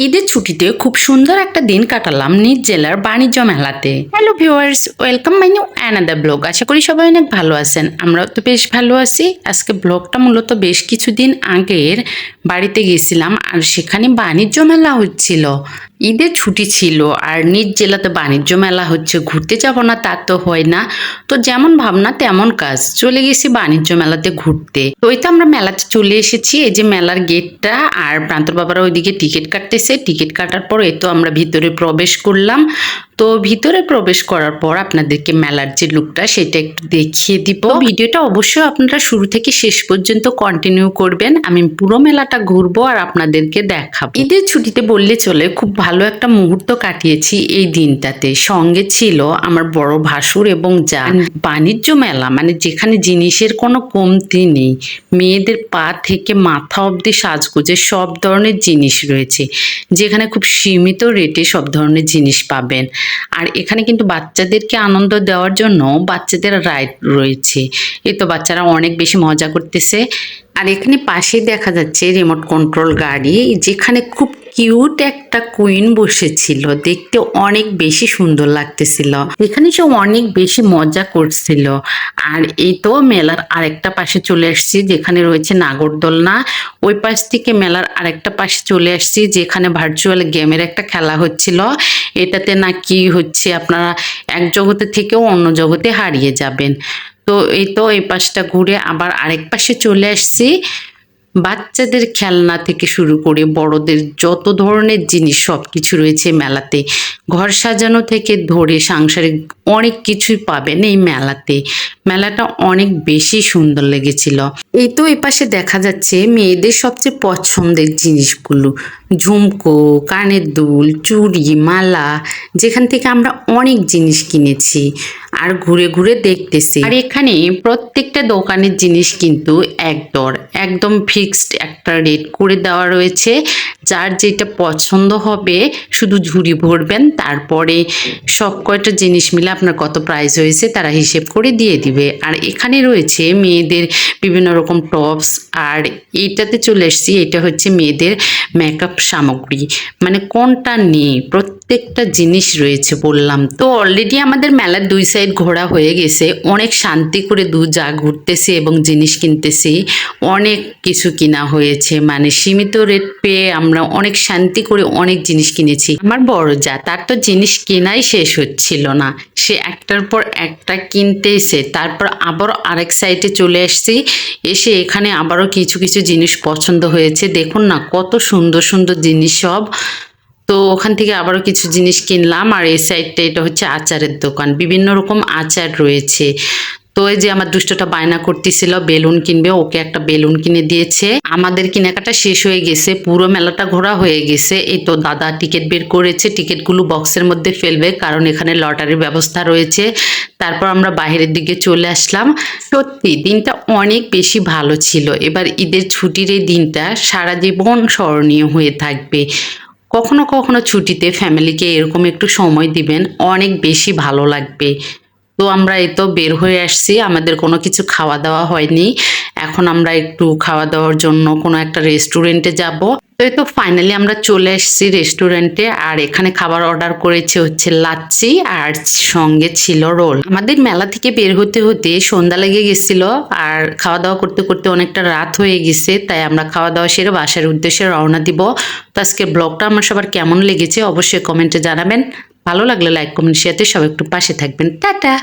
ঈদের ছুটিতে খুব সুন্দর একটা দিন কাটালাম নিজ জেলার বাণিজ্য মেলাতে। Hello viewers, welcome my new another blog. আশা করি সবাই অনেক ভালো আছেন, আমরাও তো বেশ ভালো আছি। আজকে ব্লগটা মূলত বেশ কিছুদিন আগের বাড়িতে গেছিলাম, আর সেখানে বাণিজ্য মেলা হচ্ছিল। ঈদের ছুটি ছিল আর নিজ জেলাতে বাণিজ্য মেলা হচ্ছে, ঘুরতে যাব না তা তো হয় না। তো যেমন ভাবনা তেমন কাজ, চলে গেছি বাণিজ্য মেলাতে ঘুরতে। তো এই তো আমরা মেলাতে চলে এসেছি, এই যে মেলার গেটটা, আর প্রান্তর বাবারা ওইদিকে টিকিট কাটতেছে। টিকিট কাটার পর এই তো আমরা ভিতরে প্রবেশ করলাম। তো ভিতরে প্রবেশ করার পর আপনাদেরকে মেলার যে লুকটা সেটা একটু দেখিয়ে দিব। ভিডিওটা অবশ্যই আপনারা শুরু থেকে শেষ পর্যন্ত কন্টিনিউ করবেন, আমি পুরো মেলাটা ঘুরবো আর আপনাদেরকে দেখাবো। ঈদের ছুটিতে বললে চলে, খুব ভালো একটা মুহূর্ত কাটিয়েছি এই দিনটাতে। সঙ্গে ছিল আমার বড় ভাসুর এবং যা। বাণিজ্য মেলা মানে যেখানে জিনিসের কোনো কমতি নেই, মেয়েদের পা থেকে মাথা অবধি সাজগোজের সব ধরনের জিনিস রয়েছে, যেখানে খুব সীমিত রেটে সব ধরনের জিনিস পাবেন। আর এখানে কিন্তু বাচ্চাদেরকে আনন্দ দেওয়ার জন্য বাচ্চাদের রাইড রয়েছে। এই তো বাচ্চারা অনেক বেশি মজা করতেছে। আর এখানে পাশেই দেখা যাচ্ছে রিমোট কন্ট্রোল গাড়ি, যেখানে খুব কিউট একটা কুইন বসেছিল, দেখতে অনেক বেশি সুন্দর লাগতেছিল। এখানে সে অনেক বেশি মজা করছিল। আর এই তো মেলার আরেকটা পাশে চলে আসছি, যেখানে রয়েছে নাগরদোলনা। ওই পাশ থেকে মেলার আরেকটা পাশে চলে আসছি, যেখানে ভার্চুয়াল গেমের একটা খেলা হচ্ছিল। এটাতে নাকি হচ্ছে আপনারা এক জগতে থেকেও অন্য জগতে হারিয়ে যাবেন। তো এই তো এই পাশটা ঘুরে আবার আরেক পাশে চলে আসছি। বাচ্চাদের খেলনা থেকে শুরু করে বড়দের যত ধরনের জিনিস সবকিছু রয়েছে মেলাতে। ঘর সাজানো থেকে ধরে সাংসারিক অনেক কিছুই পাবেন এই মেলাতে। মেলাটা অনেক বেশি সুন্দর লেগেছিল। এই তো এই পাশে দেখা যাচ্ছে মেয়েদের সবচেয়ে পছন্দের জিনিসগুলো, ঝুমকো, কানের দুল, চুড়ি, মালা, যেখান থেকে আমরা অনেক জিনিস কিনেছি আর ঘুরে ঘুরে দেখতেছি। আর এখানে প্রত্যেকটা দোকানের জিনিস কিন্তু এক দর, একদম ফিক্সড একটা রেট করে দেওয়া রয়েছে। যার যেটা পছন্দ হবে শুধু ঝুড়ি ভরবেন, তারপরে সব কয়টা জিনিস মিলে আপনার কত প্রাইস হয়েছে তারা হিসেব করে দিয়ে দিবে। আর এখানে রয়েছে মেয়েদের বিভিন্ন রকম টপস, আর এইটাতে চলে এসেছি, এটা হচ্ছে মেয়েদের মেকআপ সামগ্রী। মানে কোনটা নেই, প্রত্যেকটা জিনিস রয়েছে বললাম তো। অলরেডি আমাদের মেলার দুই সাইড ঘোরা হয়ে গেছে, অনেক শান্তি করে দু যা ঘুরতেছি এবং জিনিস কিনতেছি। অনেক কিছু কিনা হয়েছে, মানে সীমিত রেট পেয়ে আমরা অনেক শান্তি করে অনেক জিনিস কিনেছি। আমার বড় যা, তার তো জিনিস কেনাই শেষ হচ্ছিল না, সে একটার পর একটা কিনতেছে। তারপর আবার আরেক সাইডে চলে আসছি, এসে এখানে আবারও কিছু কিছু জিনিস পছন্দ হয়েছে। দেখুন না কত সুন্দর সুন্দর জিনিস সব। তো ওখান থেকে আবারও কিছু জিনিস কিনলাম। আর এই সাইডটা এটা হচ্ছে আচারের দোকান, বিভিন্ন রকম আচার রয়েছে। তো এই যে আমার দুষ্টটা বায়না করতেছিল বেলুন কিনবে, ওকে একটা বেলুন কিনে দিয়েছে। আমাদের কেনাকাটা শেষ হয়ে গেছে, পুরো মেলাটা ঘোরা হয়ে গেছে। এই তো দাদা টিকিট বের করেছে, টিকিটগুলো বক্সের মধ্যে ফেলবে, কারণ এখানে লটারির ব্যবস্থা রয়েছে। তারপর আমরা বাইরের দিকে চলে আসলাম। সত্যি দিনটা অনেক বেশি ভালো ছিল। এবার ঈদের ছুটির এই দিনটা সারা জীবন স্মরণীয় হয়ে থাকবে। কখনো কখনো ছুটিতে ফ্যামিলিকে এরকম একটু সময় দিবেন, অনেক বেশি ভালো লাগবে। তো আমরা এই তো বের হয়ে আসছি, আমাদের কোনো কিছু খাওয়া দাওয়া হয়নি। এখন আমরা একটু খাওয়া দাওয়ার জন্য কোনো একটা রেস্টুরেন্টে যাব। তো এই তো ফাইনালি আমরা চলে এসেছি রেস্টুরেন্টে। আর এখানে খাবার অর্ডার করেছে হচ্ছে লাচ্ছি, আর সঙ্গে ছিল রোল। আমাদের মেলা থেকে বের হতে হতে সন্ধ্যা লেগে গেছিল, আর খাওয়া দাওয়া করতে করতে অনেকটা রাত হয়ে গেছে। তাই আমরা খাওয়া দাওয়া সেরে বাসার উদ্দেশ্যে রওনা দিব। তো আজকে ব্লগটা আমার সবার কেমন লেগেছে অবশ্যই কমেন্টে জানাবেন। ভালো লাগলে লাইক কমেন্ট শেয়ারতে সবাই একটু পাশে থাকবেন। টাটা।